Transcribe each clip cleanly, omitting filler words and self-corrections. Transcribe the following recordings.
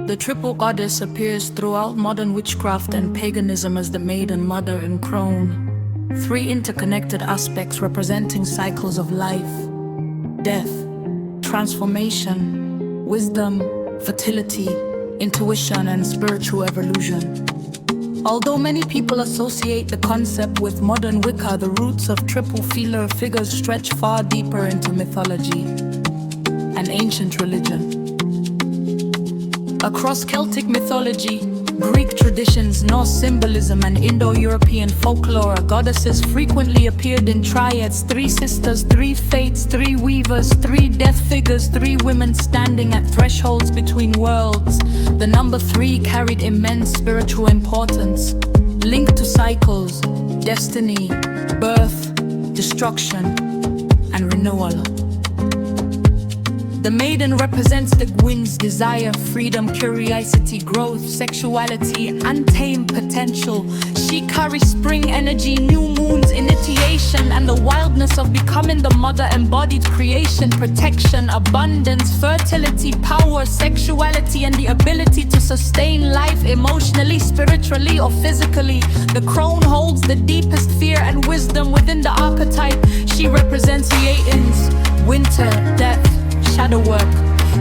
The triple goddess appears throughout modern witchcraft and paganism as the maiden, mother, and crone. Three interconnected aspects representing cycles of life, death, transformation, wisdom, fertility, intuition, and spiritual evolution. Although many people associate the concept with modern Wicca, the roots of triple feeler figures stretch far deeper into mythology and ancient religion. Across Celtic mythology, Greek traditions, Norse symbolism, and Indo-European folklore, goddesses frequently appeared in triads: three sisters, three fates, three weavers, three death figures, three women standing at thresholds between worlds. The number three carried immense spiritual importance, linked to cycles, destiny, birth, destruction, and renewal. The maiden represents the Gwyn's desire, freedom, curiosity, growth, sexuality, untamed potential. She carries spring energy, new moons, initiation, and the wildness of becoming the mother, embodied creation, protection, abundance, fertility, power, sexuality, and the ability to sustain life emotionally, spiritually, or physically. The crone holds the deepest fear and wisdom within the archetype. She represents Yeatin's winter, death, shadow work,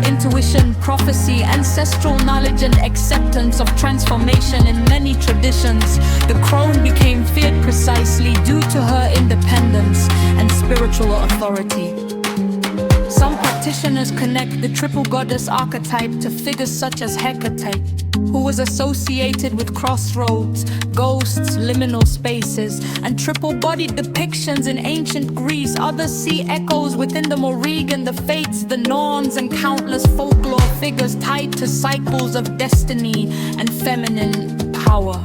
intuition, prophecy, ancestral knowledge, and acceptance of transformation. In many traditions, the crone became feared precisely due to her independence and spiritual authority. Some practitioners connect the triple goddess archetype to figures such as Hecate, who was associated with crossroads, ghosts, liminal spaces, and triple-bodied depictions in ancient Greece. Others see echoes within the Morrigan, the Fates, the Norns, and countless folklore figures tied to cycles of destiny and feminine power.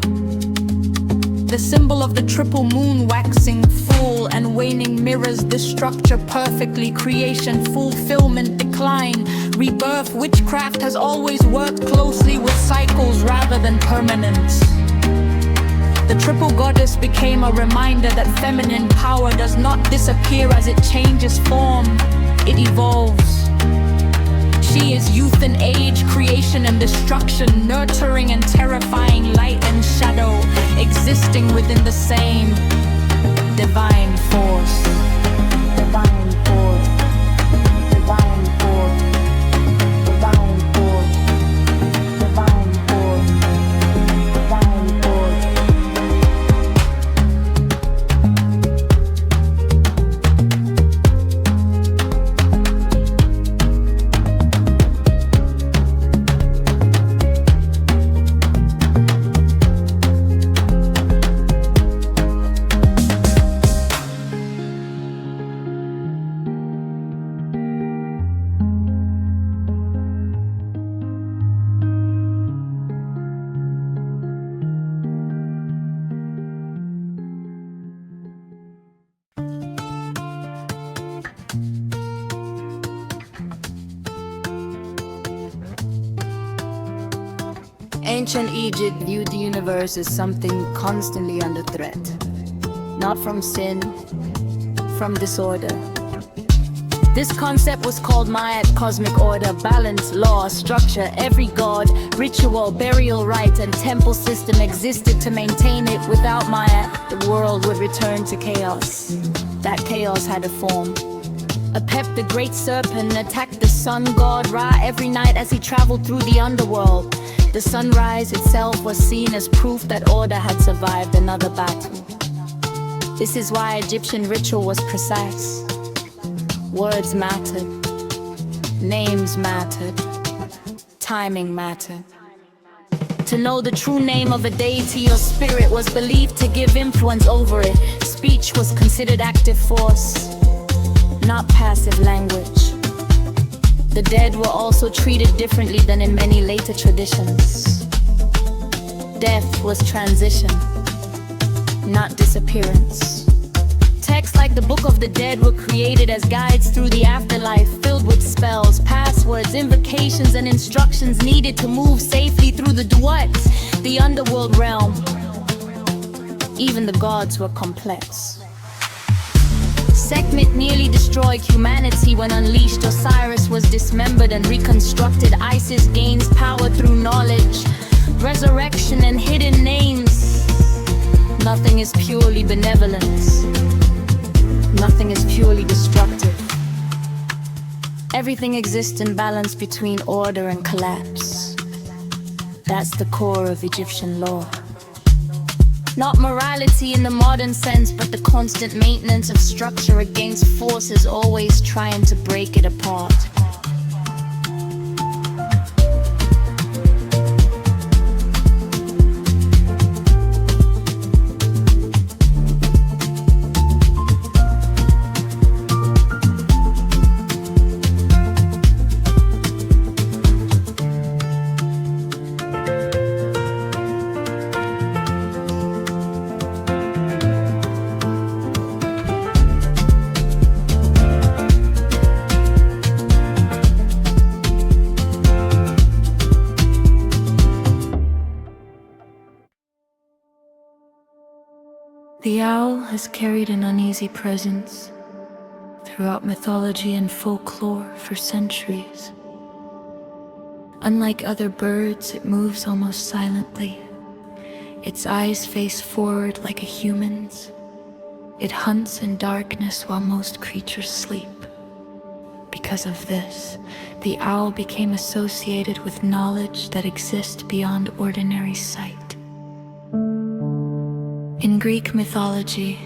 The symbol of the triple moon, waxing full and waning, mirrors this structure perfectly. Creation, fulfillment, decline, rebirth. Witchcraft has always worked closely with cycles rather than permanence. The triple goddess became a reminder that feminine power does not disappear as it changes form, it evolves. She is youth and age, creation and destruction, nurturing and terrifying, light and shadow, existing within the same divine force. Divine force. Divine force. Divine force. Divine force. Divine force. Ancient Egypt viewed the universe as something constantly under threat. Not from sin, from disorder. This concept was called Ma'at, cosmic order, balance, law, structure. Every god, ritual, burial rite, and temple system existed to maintain it. Without Ma'at, the world would return to chaos. That chaos had a form. Apep, the great serpent, attacked the sun god Ra every night as he traveled through the underworld. The sunrise itself was seen as proof that order had survived another battle. This is why Egyptian ritual was precise. Words mattered, names mattered, timing mattered. To know the true name of a deity or spirit was believed to give influence over it. Speech was considered active force, not passive language. The dead were also treated differently than in many later traditions. Death was transition, not disappearance. Texts like the Book of the Dead were created as guides through the afterlife, filled with spells, passwords, invocations, and instructions needed to move safely through the duats, the underworld realm. Even the gods were complex. Sekhmet nearly destroyed humanity when unleashed. Osiris was dismembered and reconstructed. Isis gains power through knowledge, resurrection, and hidden names. Nothing is purely benevolent. Nothing is purely destructive. Everything exists in balance between order and collapse. That's the core of Egyptian law. Not morality in the modern sense, but the constant maintenance of structure against forces always trying to break it apart. The owl has carried an uneasy presence throughout mythology and folklore for centuries. Unlike other birds, it moves almost silently. Its eyes face forward like a human's. It hunts in darkness while most creatures sleep. Because of this, the owl became associated with knowledge that exists beyond ordinary sight. In Greek mythology,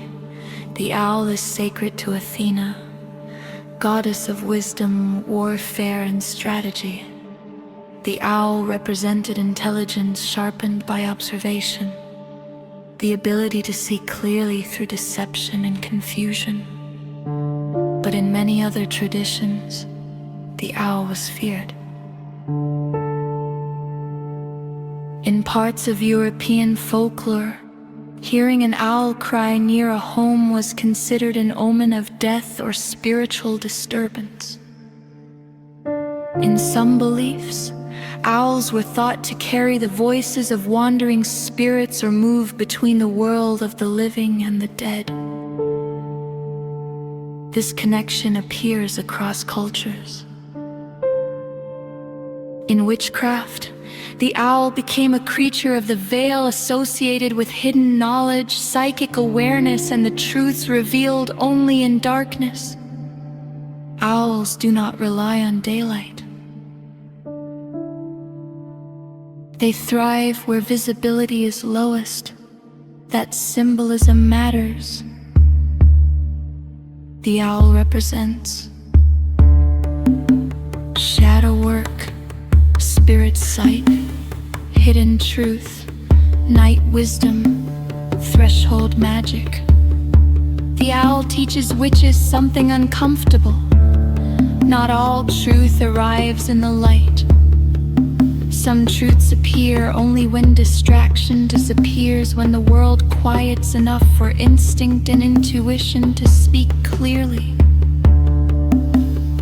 the owl is sacred to Athena, goddess of wisdom, warfare, and strategy. The owl represented intelligence sharpened by observation, the ability to see clearly through deception and confusion. But in many other traditions, the owl was feared. In parts of European folklore, hearing an owl cry near a home was considered an omen of death or spiritual disturbance. In some beliefs, owls were thought to carry the voices of wandering spirits or move between the world of the living and the dead. This connection appears across cultures. In witchcraft, the owl became a creature of the veil, associated with hidden knowledge, psychic awareness, and the truths revealed only in darkness. Owls do not rely on daylight. They thrive where visibility is lowest. That symbolism matters. The owl represents shadow work, spirit sight, hidden truth, night wisdom, threshold magic. The owl teaches witches something uncomfortable. Not all truth arrives in the light. Some truths appear only when distraction disappears, when the world quiets enough for instinct and intuition to speak clearly.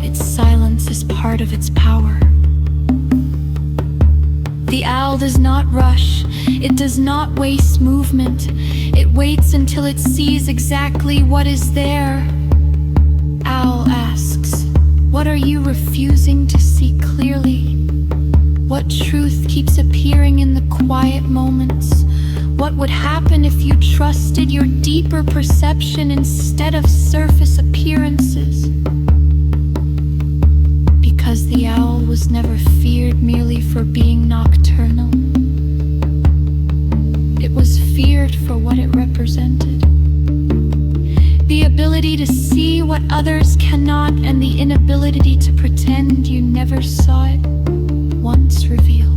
Its silence is part of its power. The owl does not rush, it does not waste movement. It waits until it sees exactly what is there. Owl asks, what are you refusing to see clearly? What truth keeps appearing in the quiet moments? What would happen if you trusted your deeper perception instead of surface appearances? Because the owl was never feared merely for being nocturnal. It was feared for what it represented. The ability to see what others cannot, and the inability to pretend you never saw it once revealed.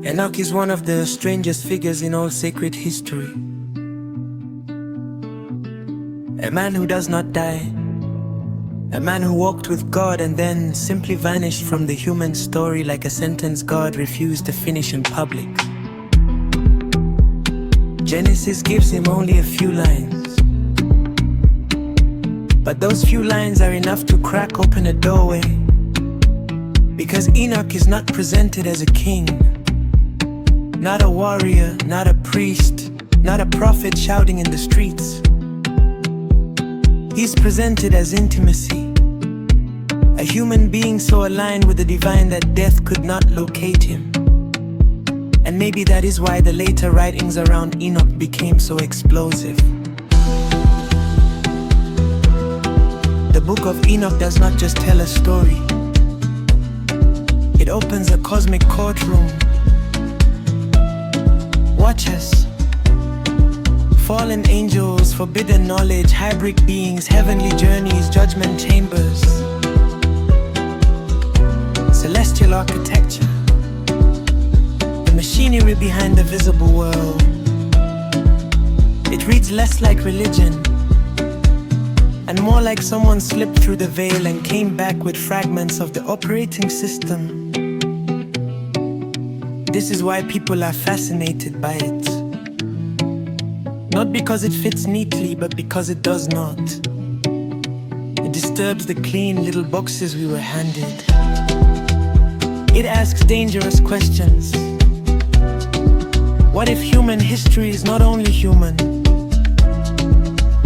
Enoch is one of the strangest figures in all sacred history. A man who does not die. A man who walked with God and then simply vanished from the human story like a sentence God refused to finish in public. Genesis gives him only a few lines, but those few lines are enough to crack open a doorway, because Enoch is not presented as a king, not a warrior, not a priest, not a prophet shouting in the streets. He's presented as intimacy, a human being so aligned with the divine that death could not locate him. And maybe that is why the later writings around Enoch became so explosive. The book of Enoch does not just tell a story. It opens a cosmic courtroom. Watch us. Fallen angels, forbidden knowledge, hybrid beings, heavenly journeys, judgment chambers, celestial architecture, the machinery behind the visible world. It reads less like religion and more like someone slipped through the veil and came back with fragments of the operating system. This is why people are fascinated by it. Not because it fits neatly, but because it does not. It disturbs the clean little boxes we were handed. It asks dangerous questions. What if human history is not only human?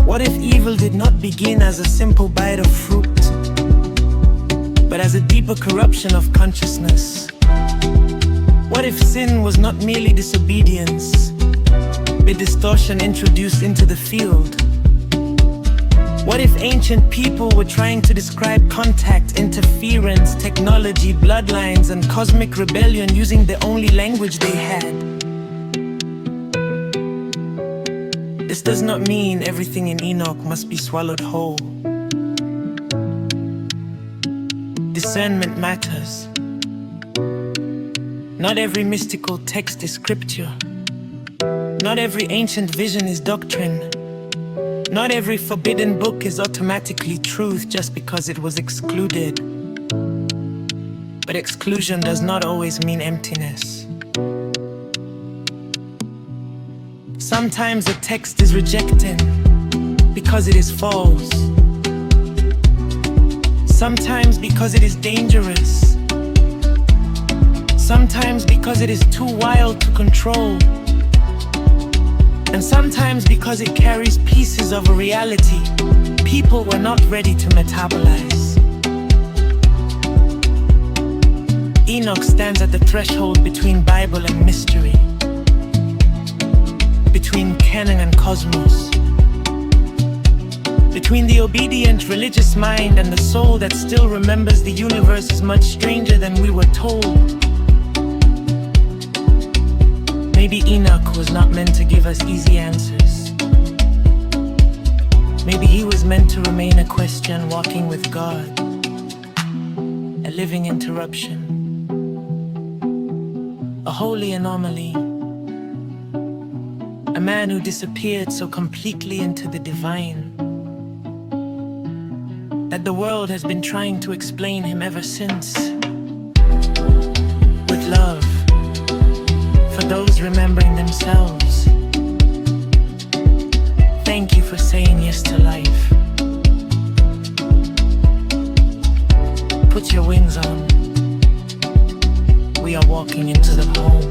What if evil did not begin as a simple bite of fruit, but as a deeper corruption of consciousness? What if sin was not merely disobedience, but distortion introduced into the field? What if ancient people were trying to describe contact, interference, technology, bloodlines, and cosmic rebellion using the only language they had? This does not mean everything in Enoch must be swallowed whole. Discernment matters. Not every mystical text is scripture. Not every ancient vision is doctrine. Not every forbidden book is automatically truth just because it was excluded. But exclusion does not always mean emptiness. Sometimes a text is rejected because it is false. Sometimes because it is dangerous. Sometimes because it is too wild to control. And sometimes because it carries pieces of a reality people were not ready to metabolize. Enoch stands at the threshold between Bible and mystery, between canon and cosmos, between the obedient religious mind and the soul that still remembers the universe is much stranger than we were told. Maybe Enoch was not meant to give us easy answers. Maybe he was meant to remain a question walking with God, a living interruption, a holy anomaly, a man who disappeared so completely into the divine that the world has been trying to explain him ever since. With love for those remembering themselves. Thank you for saying yes to life. Put your wings on. We are walking into the home.